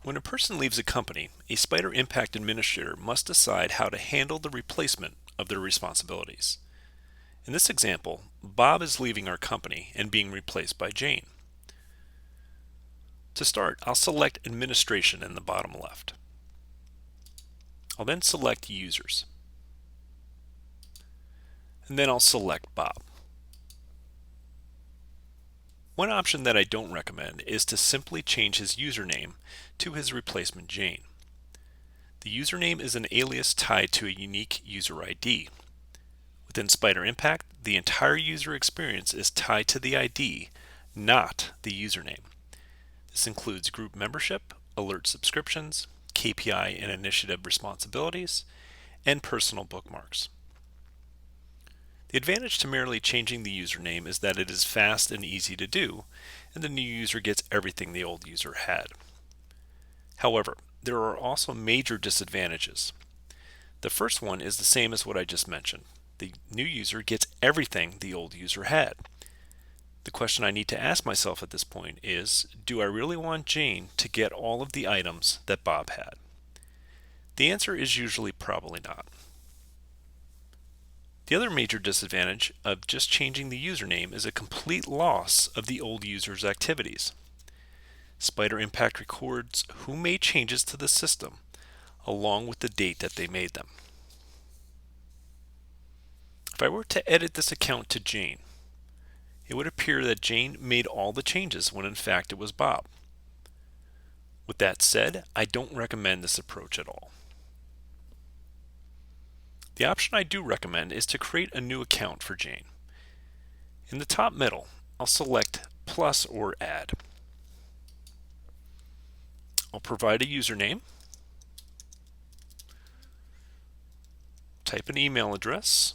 When a person leaves a company, a Spider Impact Administrator must decide how to handle the replacement of their responsibilities. In this example, Bob is leaving our company and being replaced by Jane. To start, I'll select Administration in the bottom left. I'll then select Users. And then I'll select Bob. One option that I don't recommend is to simply change his username to his replacement Jane. The username is an alias tied to a unique user ID. Within Spider Impact, the entire user experience is tied to the ID, not the username. This includes group membership, alert subscriptions, KPI and initiative responsibilities, and personal bookmarks. The advantage to merely changing the username is that it is fast and easy to do, and the new user gets everything the old user had. However, there are also major disadvantages. The first one is the same as what I just mentioned. The new user gets everything the old user had. The question I need to ask myself at this point is, do I really want Jane to get all of the items that Bob had? The answer is usually probably not. The other major disadvantage of just changing the username is a complete loss of the old user's activities. Spider Impact records who made changes to the system, along with the date that they made them. If I were to edit this account to Jane, it would appear that Jane made all the changes when in fact it was Bob. With that said, I don't recommend this approach at all. The option I do recommend is to create a new account for Jane. In the top middle, I'll select plus or add. I'll provide a username, type an email address,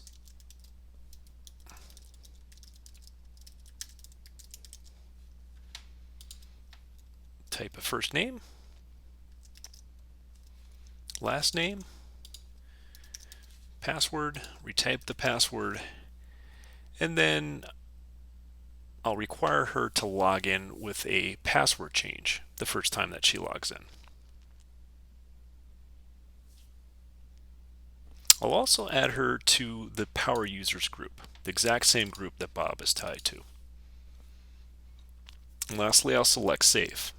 type a first name, last name, password, retype the password, and then I'll require her to log in with a password change the first time that she logs in. I'll also add her to the Power Users group, the exact same group that Bob is tied to. And lastly, I'll select Save.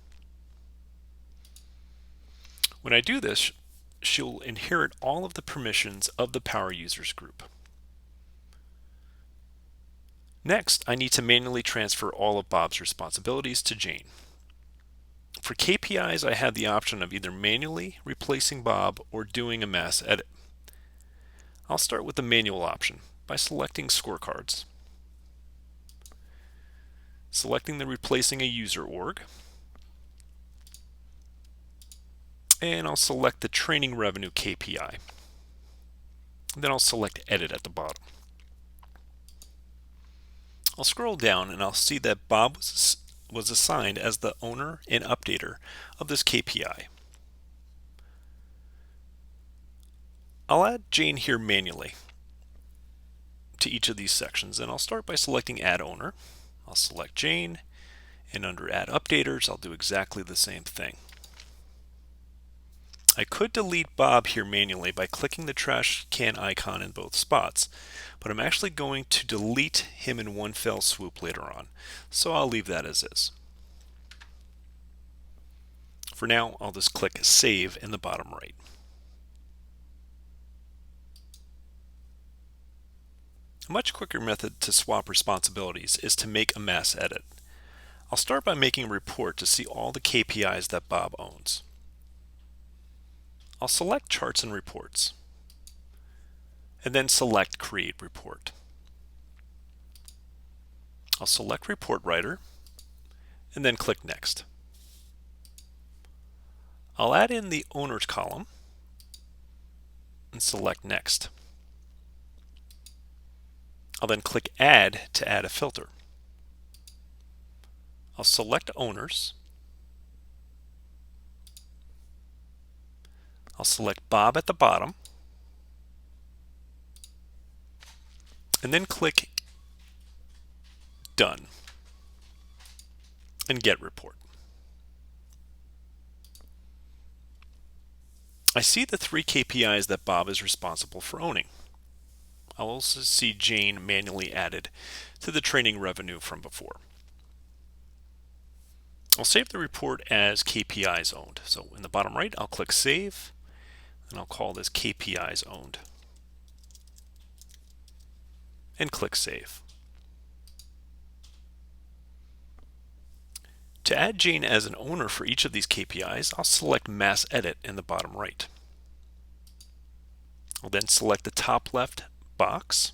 When I do this, she'll inherit all of the permissions of the Power Users group. Next, I need to manually transfer all of Bob's responsibilities to Jane. For KPIs, I have the option of either manually replacing Bob or doing a mass edit. I'll start with the manual option by selecting scorecards, selecting the replacing a user org, and I'll select the training revenue KPI. Then I'll select edit at the bottom. I'll scroll down and I'll see that Bob was assigned as the owner and updater of this KPI. I'll add Jane here manually to each of these sections, and I'll start by selecting Add Owner. I'll select Jane, and under Add Updaters, I'll do exactly the same thing. I could delete Bob here manually by clicking the trash can icon in both spots, but I'm actually going to delete him in one fell swoop later on, so I'll leave that as is. For now, I'll just click Save in the bottom right. A much quicker method to swap responsibilities is to make a mass edit. I'll start by making a report to see all the KPIs that Bob owns. I'll select Charts and Reports, and then select Create Report. I'll select Report Writer, and then click Next. I'll add in the Owners column, and select Next. I'll then click Add to add a filter. I'll select Owners. I'll select Bob at the bottom, and then click Done and Get Report. I see the 3 KPIs that Bob is responsible for owning. I'll also see Jane manually added to the training revenue from before. I'll save the report as KPIs owned. So in the bottom right, I'll click Save, and I'll call this KPIs owned, and click Save. To add Jane as an owner for each of these KPIs, I'll select Mass Edit in the bottom right. I'll then select the top left box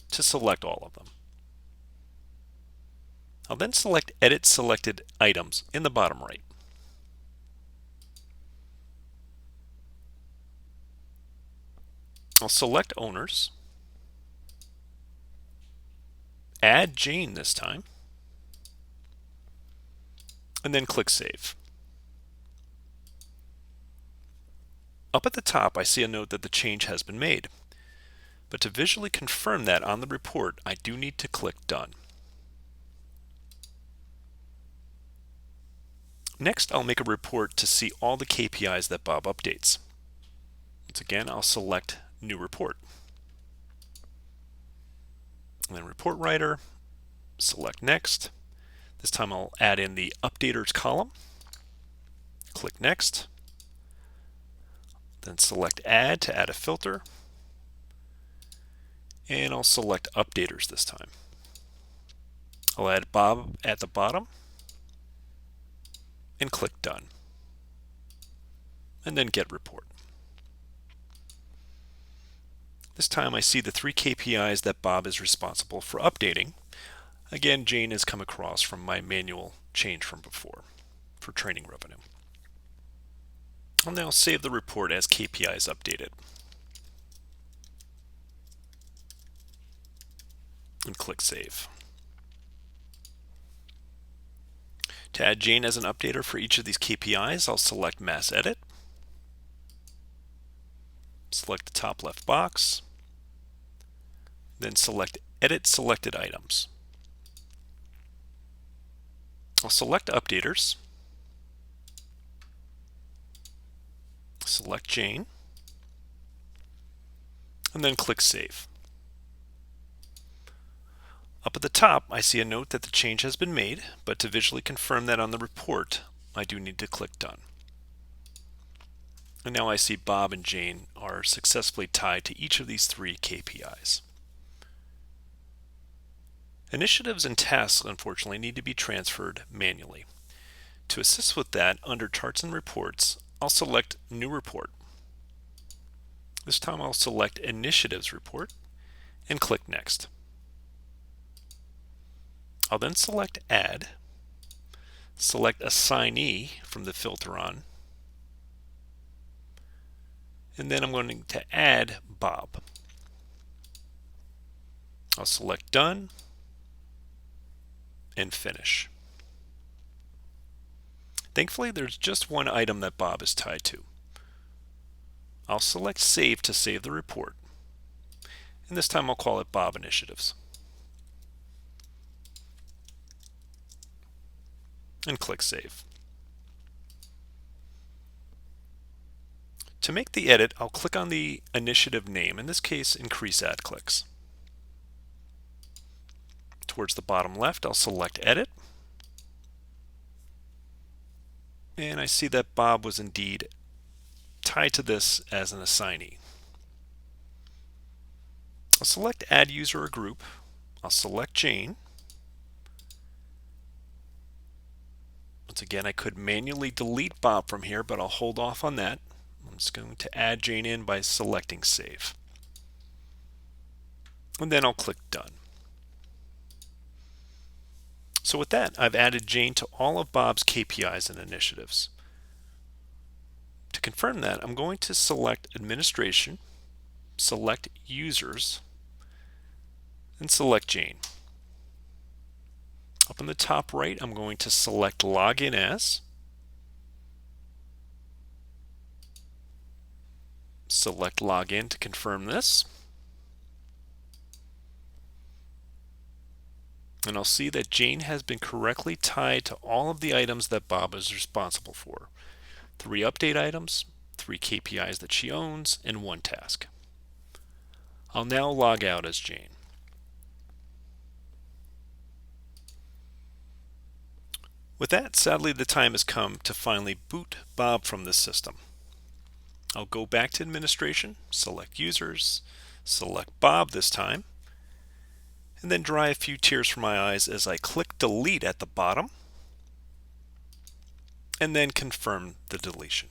to select all of them. I'll then select Edit Selected Items in the bottom right. I'll select Owners, add Jane this time, and then click Save. Up at the top, I see a note that the change has been made. But to visually confirm that on the report, I do need to click Done. Next, I'll make a report to see all the KPIs that Bob updates. Once again, I'll select New Report. And then Report Writer, select Next. This time I'll add in the Updaters column. Click Next. Then select Add to add a filter. And I'll select Updaters this time. I'll add Bob at the bottom and click Done. And then Get Report. This time I see the 3 KPIs that Bob is responsible for updating. Again, Jane has come across from my manual change from before for training revenue. I'll now save the report as KPIs updated. And click Save. To add Jane as an updater for each of these KPIs, I'll select Mass Edit, select the top left box, then select Edit Selected Items. I'll select Updaters, select Jane, and then click Save. Up at the top, I see a note that the change has been made, but to visually confirm that on the report, I do need to click Done. And now I see Bob and Jane are successfully tied to each of these 3 KPIs. Initiatives and tasks, unfortunately, need to be transferred manually. To assist with that, under Charts and Reports, I'll select New Report. This time I'll select Initiatives Report and click Next. I'll then select Add, select Assignee from the filter on, and then I'm going to add Bob. I'll select Done and Finish. Thankfully, there's just one item that Bob is tied to. I'll select Save to save the report, and this time I'll call it Bob Initiatives. And click Save. To make the edit, I'll click on the initiative name, in this case Increase Ad Clicks. Towards the bottom left, I'll select Edit, and I see that Bob was indeed tied to this as an assignee. I'll select Add User or Group, I'll select Jane. Once again, I could manually delete Bob from here, but I'll hold off on that. I'm just going to add Jane in by selecting Save. And then I'll click Done. So with that, I've added Jane to all of Bob's KPIs and initiatives. To confirm that, I'm going to select Administration, select Users, and select Jane. Up in the top right, I'm going to select Login As, select Login to confirm this, and I'll see that Jane has been correctly tied to all of the items that Bob is responsible for. 3 update items, 3 KPIs that she owns and 1 task. I'll now log out as Jane. With that, sadly the time has come to finally boot Bob from this system. I'll go back to administration, select users, select Bob this time, and then dry a few tears from my eyes as I click delete at the bottom and then confirm the deletion.